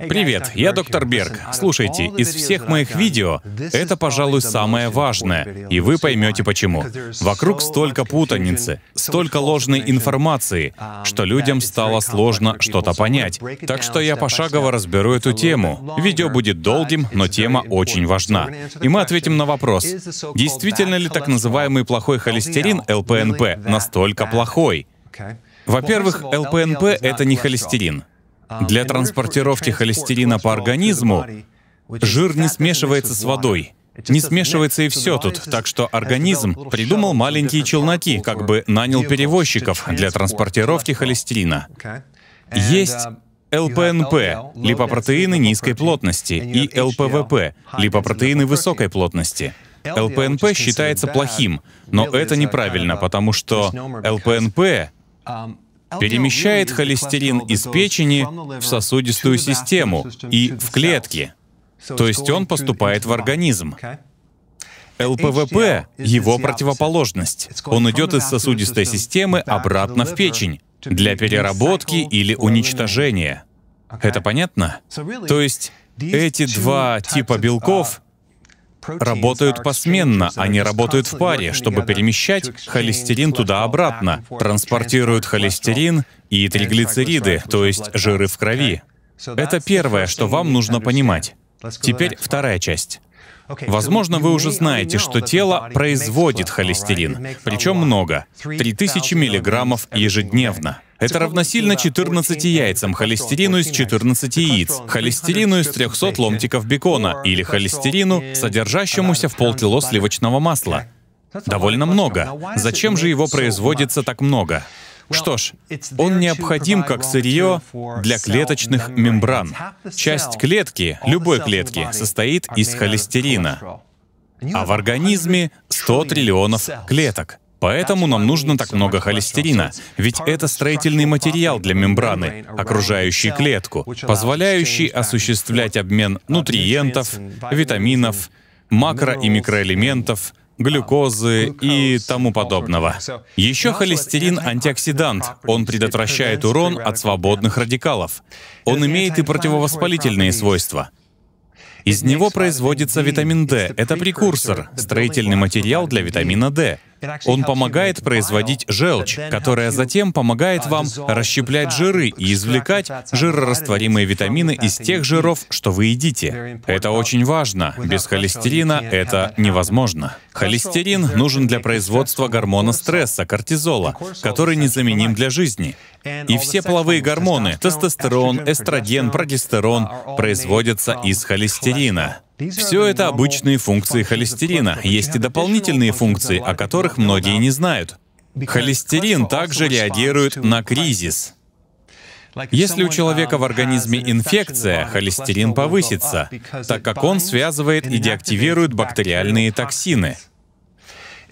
Привет, я доктор Берг. Слушайте, из всех моих видео это, пожалуй, самое важное, и вы поймете почему. Вокруг столько путаницы, столько ложной информации, что людям стало сложно что-то понять. Так что я пошагово разберу эту тему. Видео будет долгим, но тема очень важна. И мы ответим на вопрос, действительно ли так называемый плохой холестерин, ЛПНП, настолько плохой? Во-первых, ЛПНП — это не холестерин. Для транспортировки холестерина по организму жир не смешивается с водой. Не смешивается и все тут, так что организм придумал маленькие челноки, как бы нанял перевозчиков для транспортировки холестерина. Есть ЛПНП — липопротеины низкой плотности, и ЛПВП — липопротеины высокой плотности. ЛПНП считается плохим, но это неправильно, потому что ЛПНП перемещает холестерин из печени в сосудистую систему и в клетки. То есть он поступает в организм. ЛПВП — его противоположность. Он идет из сосудистой системы обратно в печень для переработки или уничтожения. Это понятно? То есть эти два типа белков работают посменно, они работают в паре, чтобы перемещать холестерин туда-обратно, транспортируют холестерин и триглицериды, то есть жиры в крови. Это первое, что вам нужно понимать. Теперь вторая часть. Возможно, вы уже знаете, что тело производит холестерин, причем много, 3000 миллиграммов ежедневно. Это равносильно 14 яйцам, холестерину из 14 яиц, холестерину из 300 ломтиков бекона или холестерину, содержащемуся в полкило сливочного масла. Довольно много. Зачем же его производится так много? Что ж, он необходим как сырье для клеточных мембран. Часть клетки, любой клетки, состоит из холестерина. А в организме 100 триллионов клеток. Поэтому нам нужно так много холестерина, ведь это строительный материал для мембраны, окружающей клетку, позволяющий осуществлять обмен нутриентов, витаминов, макро- и микроэлементов, глюкозы и тому подобного. Еще холестерин — антиоксидант. Он предотвращает урон от свободных радикалов. Он имеет и противовоспалительные свойства. Из него производится витамин D. Это прекурсор, строительный материал для витамина D. Он помогает производить желчь, которая затем помогает вам расщеплять жиры и извлекать жирорастворимые витамины из тех жиров, что вы едите. Это очень важно. Без холестерина это невозможно. Холестерин нужен для производства гормона стресса, кортизола, который незаменим для жизни. И все половые гормоны — тестостерон, эстроген, прогестерон — производятся из холестерина. Все это обычные функции холестерина. Есть и дополнительные функции, о которых многие не знают. Холестерин также реагирует на кризис. Если у человека в организме инфекция, холестерин повысится, так как он связывает и деактивирует бактериальные токсины.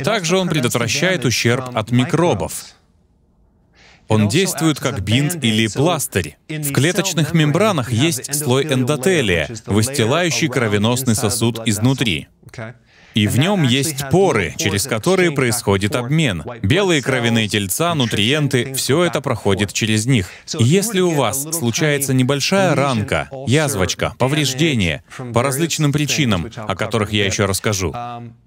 Также он предотвращает ущерб от микробов. Он действует как бинт или пластырь. В клеточных мембранах есть слой эндотелия, выстилающий кровеносный сосуд изнутри. И в нем есть поры, через которые происходит обмен. Белые кровяные тельца, нутриенты — все это проходит через них. И если у вас случается небольшая ранка, язвочка, повреждение по различным причинам, о которых я еще расскажу,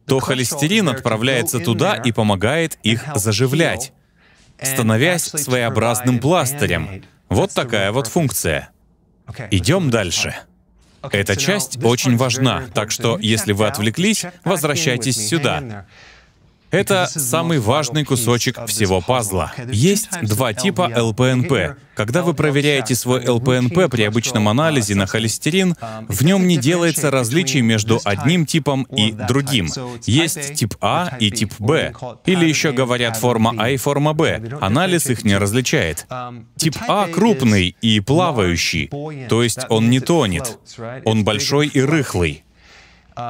то холестерин отправляется туда и помогает их заживлять, становясь своеобразным пластырем. Вот такая вот функция. Идем дальше. Эта часть очень важна, так что, если вы отвлеклись, возвращайтесь сюда. Это самый важный кусочек всего пазла. Есть два типа ЛПНП. Когда вы проверяете свой ЛПНП при обычном анализе на холестерин, в нем не делается различий между одним типом и другим. Есть тип А и тип Б. Или еще говорят форма А и форма Б. Анализ их не различает. Тип А крупный и плавающий, то есть он не тонет. Он большой и рыхлый.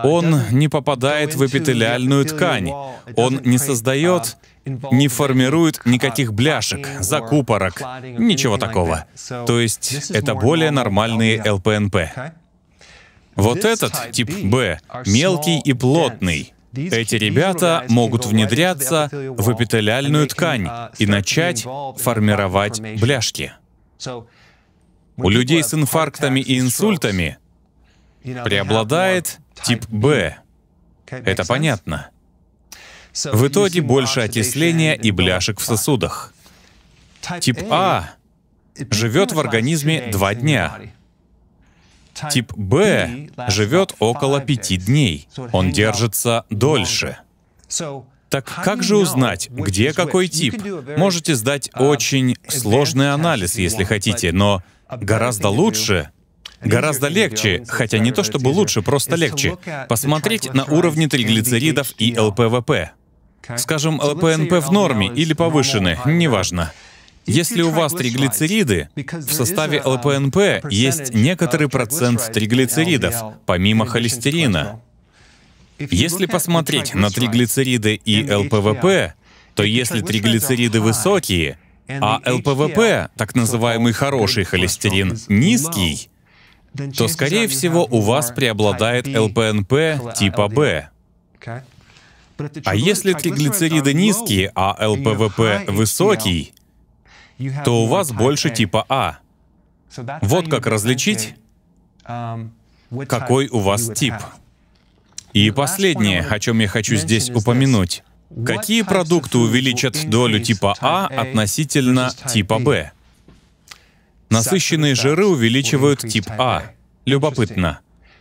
Он не попадает в эпителиальную ткань. Он не создает, не формирует никаких бляшек, закупорок, ничего такого. То есть это более нормальные ЛПНП. Вот этот, тип Б, мелкий и плотный. Эти ребята могут внедряться в эпителиальную ткань и начать формировать бляшки. У людей с инфарктами и инсультами преобладает тип Б. Это понятно. В итоге больше окисления и бляшек в сосудах. Тип А живет в организме 2 дня. Тип Б живет около 5 дней. Он держится дольше. Так как же узнать, где какой тип? Можете сдать очень сложный анализ, если хотите, но гораздо лучше, гораздо легче, хотя не то чтобы лучше, просто легче, посмотреть на уровни триглицеридов и ЛПВП. Скажем, ЛПНП в норме или повышены, неважно. Если у вас триглицериды, в составе ЛПНП есть некоторый процент триглицеридов, помимо холестерина. Если посмотреть на триглицериды и ЛПВП, то если триглицериды высокие, а ЛПВП, так называемый хороший холестерин, низкий, то, скорее всего, у вас преобладает ЛПНП типа Б. А если триглицериды низкие, а ЛПВП высокий, то у вас больше типа А. Вот как различить, какой у вас тип. И последнее, о чем я хочу здесь упомянуть. Какие продукты увеличат долю типа А относительно типа Б? Насыщенные жиры увеличивают тип А. Любопытно.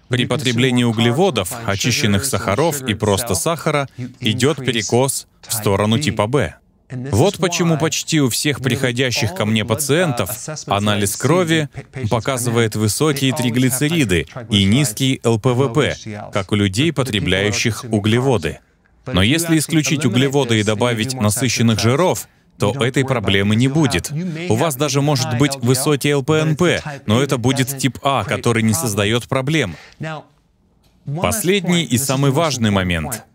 При потреблении углеводов, очищенных сахаров и просто сахара идет перекос в сторону типа Б. Вот почему почти у всех приходящих ко мне пациентов анализ крови показывает высокие триглицериды и низкий ЛПВП, как у людей, потребляющих углеводы. Но если исключить углеводы и добавить насыщенных жиров, то этой проблемы не будет. У вас даже может быть высокий ЛПНП, но это будет тип А, который не создает проблем. Последний и самый важный момент.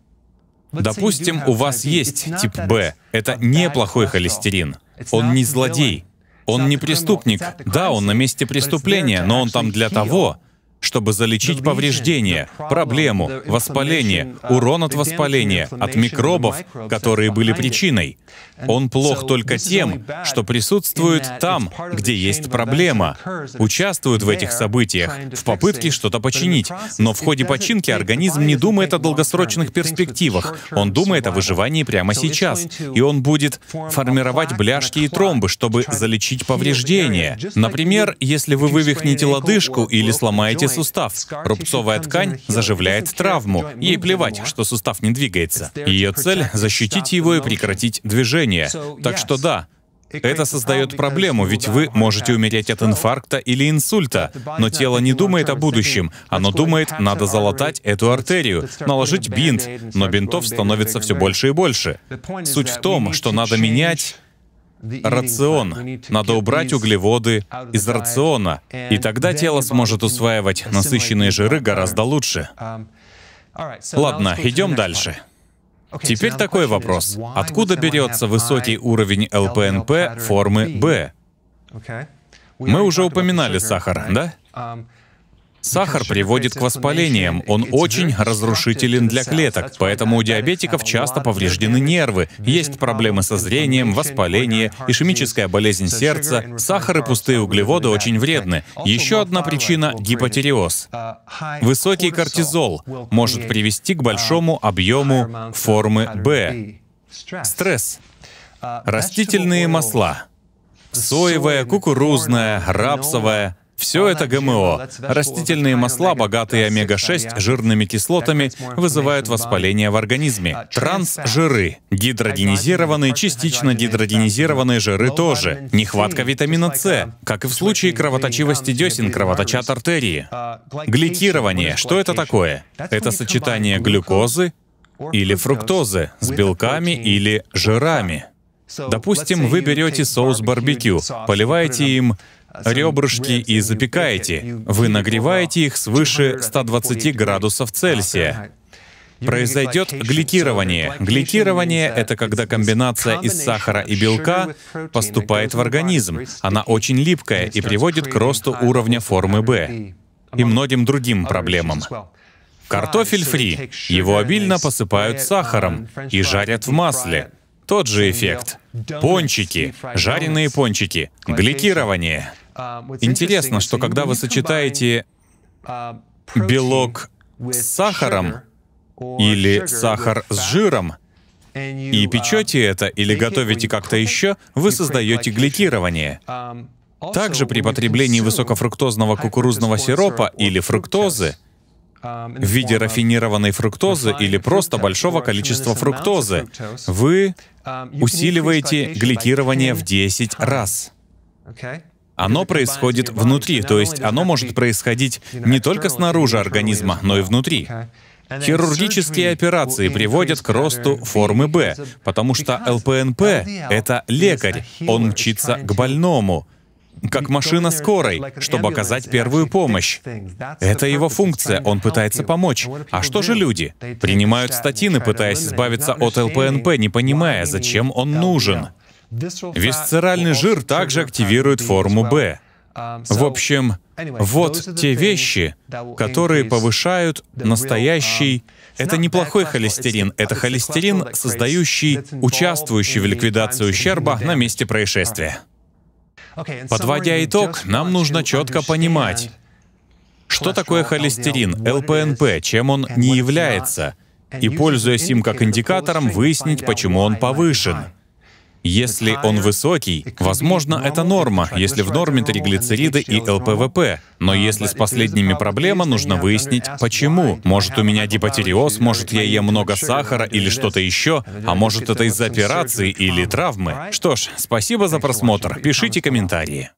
Допустим, у вас есть тип Б. Это неплохой холестерин. Он не злодей. Он не преступник. Да, он на месте преступления, но он там для того, чтобы залечить повреждения, проблему, воспаление, урон от воспаления, от микробов, которые были причиной. Он плох только тем, что присутствует там, где есть проблема, участвует в этих событиях, в попытке что-то починить. Но в ходе починки организм не думает о долгосрочных перспективах, он думает о выживании прямо сейчас. И он будет формировать бляшки и тромбы, чтобы залечить повреждения. Например, если вы вывихнете лодыжку или сломаете сустав, рубцовая ткань заживляет травму. Ей плевать, что сустав не двигается. Ее цель — защитить его и прекратить движение. Так что да, это создает проблему, ведь вы можете умереть от инфаркта или инсульта, но тело не думает о будущем. Оно думает, надо залатать эту артерию, наложить бинт, но бинтов становится все больше и больше. Суть в том, что надо менять рацион. Надо убрать углеводы из рациона, и тогда тело сможет усваивать насыщенные жиры гораздо лучше. Ладно, идем дальше. Теперь такой вопрос. Откуда берется высокий уровень ЛПНП формы Б? Мы уже упоминали сахар, да? Сахар приводит к воспалениям, он очень разрушителен для клеток, поэтому у диабетиков часто повреждены нервы, есть проблемы со зрением, воспаление, ишемическая болезнь сердца. Сахар и пустые углеводы очень вредны. Еще одна причина — гипотиреоз. Высокий кортизол может привести к большому объему формы Б. Стресс. Растительные масла. Соевое, кукурузное, рапсовое — все это ГМО. Растительные масла, богатые омега-6 жирными кислотами, вызывают воспаление в организме. Трансжиры. Гидрогенизированные, частично гидрогенизированные жиры тоже. Нехватка витамина С. Как и в случае кровоточивости десен, кровоточат артерии. Гликирование. Что это такое? Это сочетание глюкозы или фруктозы с белками или жирами. Допустим, вы берете соус барбекю, поливаете им ребрышки и запекаете. Вы нагреваете их свыше 120 градусов Цельсия. Произойдет гликирование. Гликирование — это когда комбинация из сахара и белка поступает в организм. Она очень липкая и приводит к росту уровня формы Б и многим другим проблемам. Картофель фри. Его обильно посыпают сахаром и жарят в масле. Тот же эффект. Пончики, жареные пончики, гликирование. Интересно, что когда вы сочетаете белок с сахаром или сахар с жиром и печете это или готовите как-то еще, вы создаете гликирование. Также при потреблении высокофруктозного кукурузного сиропа или фруктозы в виде рафинированной фруктозы или просто большого количества фруктозы, вы усиливаете гликирование в 10 раз. Оно происходит внутри, то есть оно может происходить не только снаружи организма, но и внутри. Хирургические операции приводят к росту формы Б, потому что ЛПНП — это лекарь, он мчится к больному, как машина скорой, чтобы оказать первую помощь. Это его функция, он пытается помочь. А что же люди? Принимают статины, пытаясь избавиться от ЛПНП, не понимая, зачем он нужен. Висцеральный жир также активирует форму Б. В общем, вот те вещи, которые повышают настоящий... Это неплохой холестерин, это холестерин, создающий, участвующий в ликвидации ущерба на месте происшествия. Подводя итог, нам нужно четко понимать, что такое холестерин, ЛПНП, чем он не является, и, пользуясь им как индикатором, выяснить, почему он повышен. Если он высокий, возможно, это норма, если в норме триглицериды и ЛПВП. Но если с последними проблема, нужно выяснить, почему. Может, у меня гипотиреоз, может, я ем много сахара или что-то еще, а может, это из-за операции или травмы. Что ж, спасибо за просмотр. Пишите комментарии.